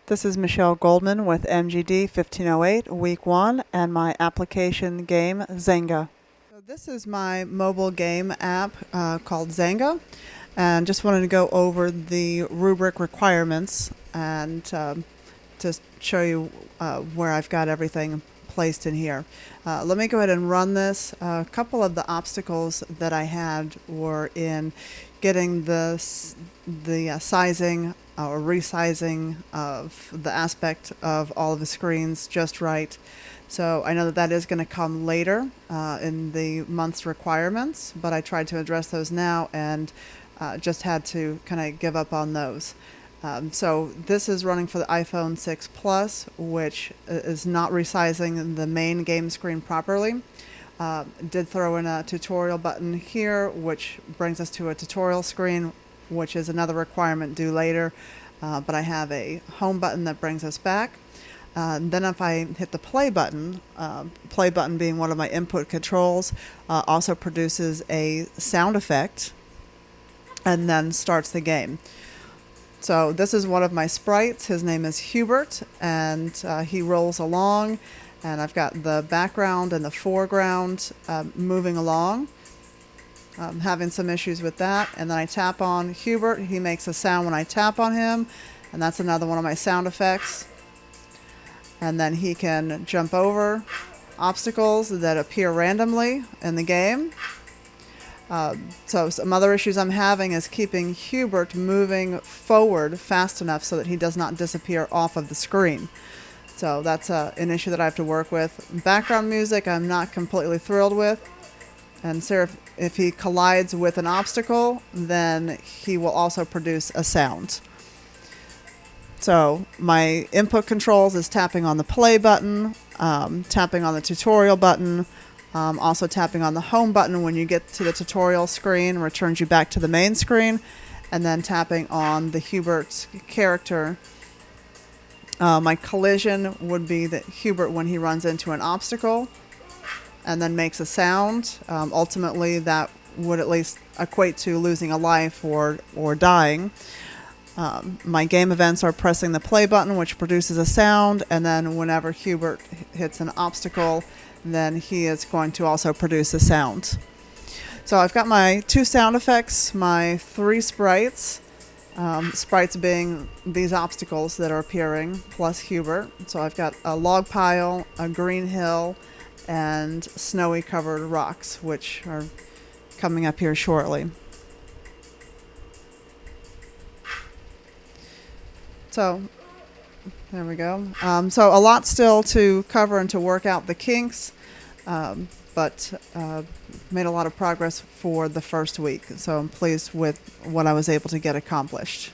This is Michelle Goldman with MGD 1508, Week 1, and my application game, Zanga. So this is my mobile game app called Zanga, and just wanted to go over the rubric requirements and just show you where I've got everything placed in here. Let me go ahead and run this. A couple of the obstacles that I had were in getting the sizing or resizing of the aspect of all of the screens just right. So I know that that is going to come later in the month's requirements, but I tried to address those now and just had to kind of give up on those. So this is running for the iPhone 6 Plus, which is not resizing the main game screen properly. Did throw in a tutorial button here, which brings us to a tutorial screen, which is another requirement due later. But I have a home button that brings us back. Then if I hit the play button being one of my input controls, also produces a sound effect and then starts the game. So this is one of my sprites. His name is Hubert, and he rolls along, and I've got the background and the foreground moving along. Having some issues with that, and then I tap on Hubert. He makes a sound when I tap on him, and that's another one of my sound effects. And then he can jump over obstacles that appear randomly in the game. So some other issues I'm having is keeping Hubert moving forward fast enough so that he does not disappear off of the screen. So that's an issue that I have to work with. Background music I'm not completely thrilled with. And so if he collides with an obstacle, then he will also produce a sound. So my input controls is tapping on the play button, tapping on the tutorial button, also tapping on the home button when you get to the tutorial screen, returns you back to the main screen, and then tapping on the Hubert character. My collision would be that Hubert when he runs into an obstacle and then makes a sound. Ultimately, that would at least equate to losing a life or dying. My game events are pressing the play button, which produces a sound, and then whenever Hubert hits an obstacle, then he is going to also produce a sound. So I've got my 2 sound effects, my 3 sprites, sprites being these obstacles that are appearing, plus Hubert. So I've got a log pile, a green hill, and snowy covered rocks, which are coming up here shortly. So there we go. So a lot still to cover and to work out the kinks, but made a lot of progress for the first week. So I'm pleased with what I was able to get accomplished.